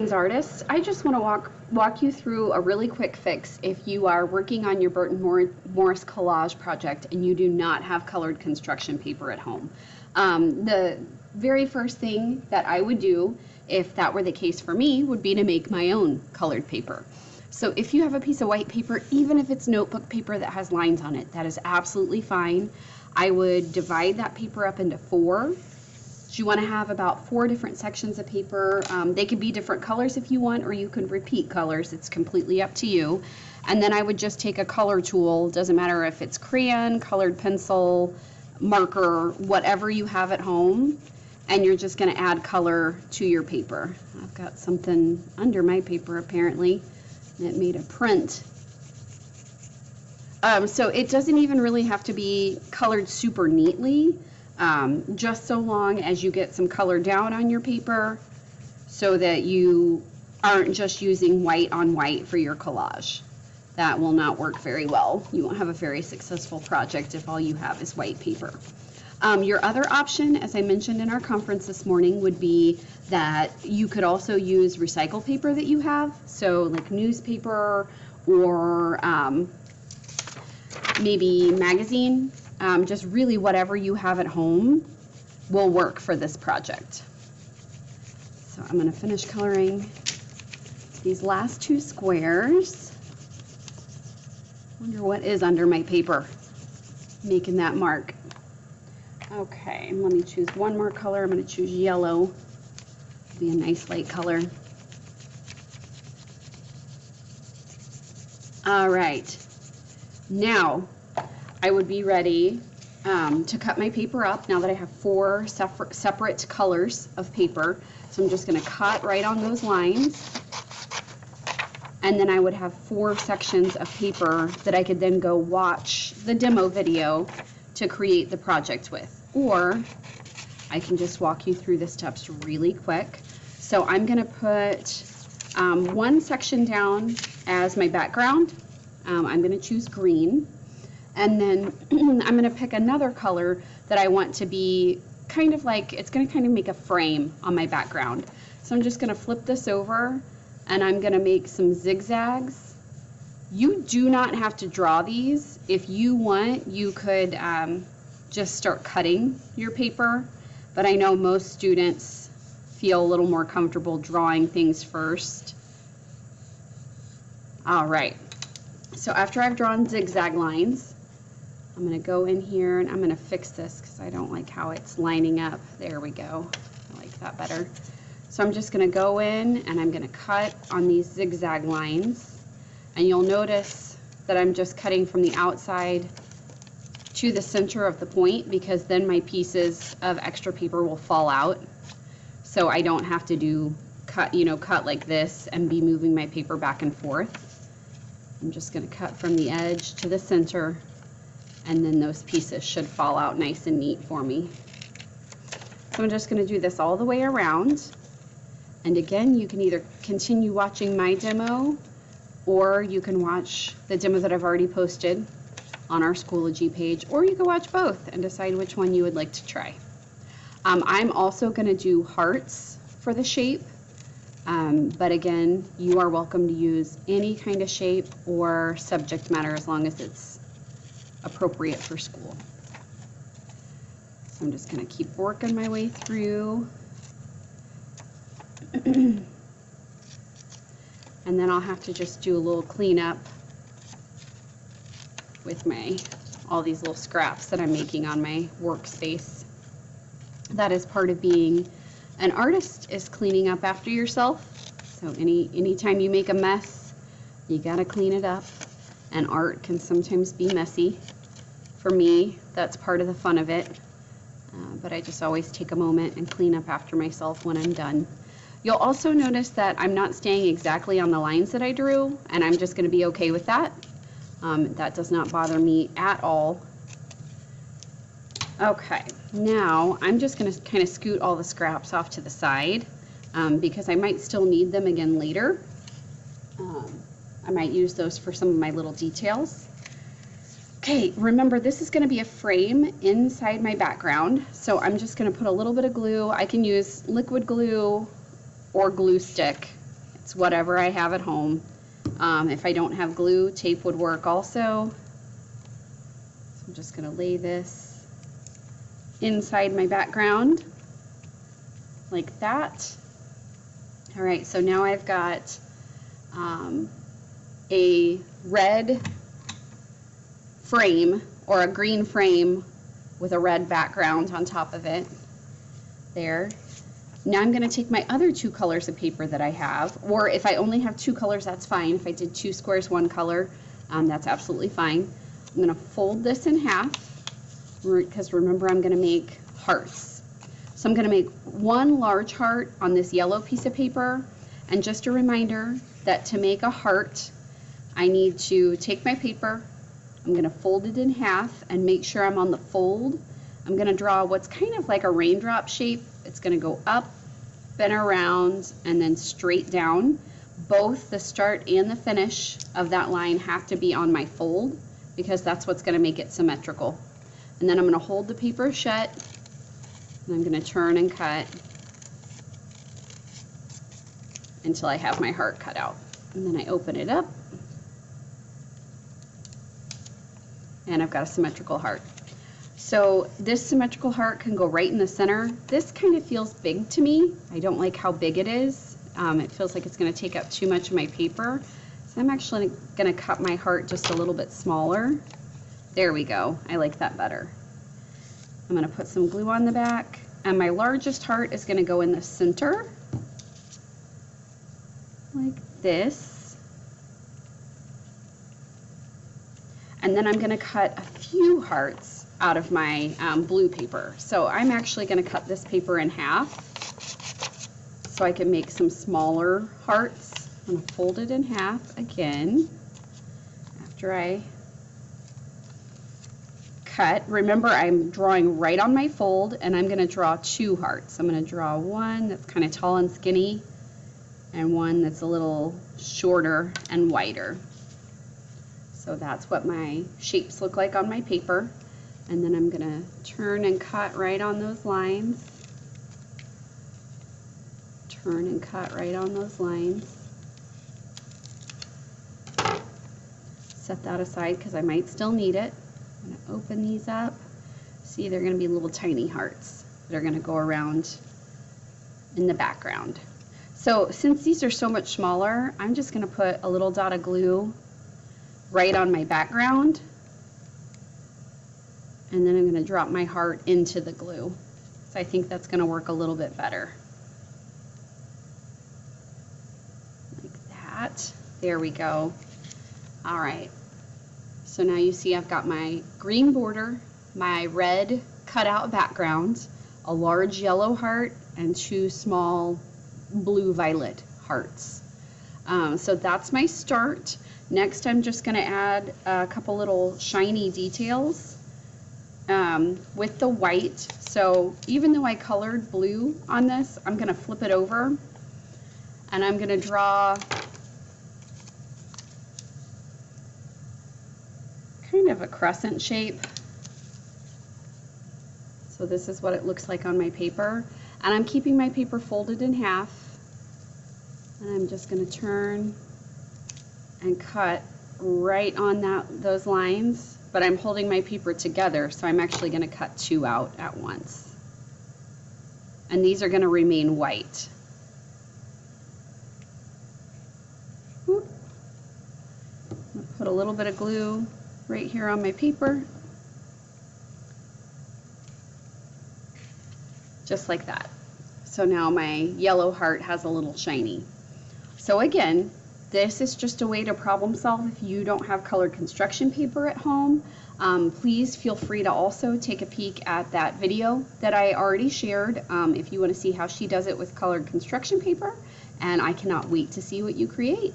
Artists, I just want to walk you through a really quick fix if you are working on your Burton Morris collage project and you do not have colored construction paper at home. The very first thing that I would do, if that were the case for me, would be to make my own colored paper. So if you have a piece of white paper, even if it's notebook paper that has lines on it, that is absolutely fine. I would divide that paper up into four. So you want to have about 4 different sections of paper. They could be different colors if you want, or you can repeat colors. It's completely up to you. And then I would just take a color tool. Doesn't matter if it's crayon, colored pencil, marker, whatever you have at home. And you're just going to add color to your paper. I've got something under my paper apparently that made a print. So it doesn't even really have to be colored super neatly. Just so long as you get some color down on your paper so that you aren't just using white on white for your collage. That will not work very well. You won't have a very successful project if all you have is white paper. Your other option, as I mentioned in our conference this morning, would be that you could also use recycled paper that you have, so like newspaper or maybe magazine. Just really whatever you have at home will work for this project. So I'm going to finish coloring these last 2 squares. Wonder what is under my paper, making that mark. Okay, let me choose one more color. I'm going to choose yellow. Be a nice light color. All right, now I would be ready to cut my paper up now that I have 4 separate colors of paper. So I'm just going to cut right on those lines. And then I would have 4 sections of paper that I could then go watch the demo video to create the project with. Or I can just walk you through the steps really quick. So I'm going to put one section down as my background. I'm going to choose green. And then I'm going to pick another color that I want to be kind of like, it's going to kind of make a frame on my background. So I'm just going to flip this over and I'm going to make some zigzags. You do not have to draw these. If you want, you could just start cutting your paper. But I know most students feel a little more comfortable drawing things first. All right. So after I've drawn zigzag lines, I'm going to go in here and I'm going to fix this because I don't like how it's lining up. There we go. I like that better. So I'm just going to go in and I'm going to cut on these zigzag lines. And you'll notice that I'm just cutting from the outside to the center of the point because then my pieces of extra paper will fall out. So I don't have to cut like this and be moving my paper back and forth. I'm just going to cut from the edge to the center. And then those pieces should fall out nice and neat for me. So I'm just going to do this all the way around. And again, you can either continue watching my demo or you can watch the demo that I've already posted on our Schoology page, or you can watch both and decide which one you would like to try. I'm also going to do hearts for the shape, but again, you are welcome to use any kind of shape or subject matter as long as it's appropriate for school. So I'm just going to keep working my way through. And then I'll have to just do a little cleanup with all these little scraps that I'm making on my workspace. That is part of being an artist, is cleaning up after yourself. So anytime you make a mess, you gotta clean it up. And art can sometimes be messy. For me, that's part of the fun of it. But I just always take a moment and clean up after myself when I'm done. You'll also notice that I'm not staying exactly on the lines that I drew, and I'm just going to be okay with that. That does not bother me at all. Okay, now I'm just going to kind of scoot all the scraps off to the side because I might still need them again later. I might use those for some of my little details. Okay, remember this is going to be a frame inside my background, so I'm just going to put a little bit of glue. I can use liquid glue or glue stick, It's whatever I have at home. If I don't have glue, tape would work also. So I'm just going to lay this inside my background like that. All right, so now I've got a red frame or a green frame with a red background on top of it there. Now I'm going to take my other 2 colors of paper that I have, or if I only have 2 colors, that's fine. If I did 2 squares, 1 color, that's absolutely fine. I'm going to fold this in half, because remember I'm going to make hearts. So I'm going to make 1 large heart on this yellow piece of paper, and just a reminder that to make a heart, I need to take my paper, I'm going to fold it in half and make sure I'm on the fold. I'm going to draw what's kind of like a raindrop shape. It's going to go up and around and then straight down. Both the start and the finish of that line have to be on my fold because that's what's going to make it symmetrical. And then I'm going to hold the paper shut and I'm going to turn and cut until I have my heart cut out. And then I open it up and I've got a symmetrical heart. So this symmetrical heart can go right in the center. This kind of feels big to me. I don't like how big it is. It feels like it's going to take up too much of my paper. So I'm actually going to cut my heart just a little bit smaller. There we go. I like that better. I'm going to put some glue on the back. And my largest heart is going to go in the center, like this. And then I'm going to cut a few hearts out of my blue paper. So I'm actually going to cut this paper in half so I can make some smaller hearts. I'm going to fold it in half again after I cut. Remember, I'm drawing right on my fold, and I'm going to draw 2 hearts. I'm going to draw one that's kind of tall and skinny and one that's a little shorter and wider. So that's what my shapes look like on my paper. And then I'm going to turn and cut right on those lines. Turn and cut right on those lines. Set that aside because I might still need it. I'm going to open these up. See, they're going to be little tiny hearts that are going to go around in the background. So since these are so much smaller, I'm just going to put a little dot of glue right on my background. And then I'm going to drop my heart into the glue. So I think that's going to work a little bit better. Like that. There we go. All right. So now you see I've got my green border, my red cutout background, a large yellow heart, and 2 small blue-violet hearts. So that's my start. Next, I'm just going to add a couple little shiny details with the white. So even though I colored blue on this, I'm going to flip it over and I'm going to draw kind of a crescent shape. So this is what it looks like on my paper. And I'm keeping my paper folded in half. And I'm just going to turn and cut right on those lines, but I'm holding my paper together, so I'm actually going to cut 2 out at once. And these are going to remain white. Whoop. I'll put a little bit of glue right here on my paper, just like that. So now my yellow heart has a little shiny. So again, this is just a way to problem solve if you don't have colored construction paper at home. Please feel free to also take a peek at that video that I already shared if you want to see how she does it with colored construction paper, and I cannot wait to see what you create.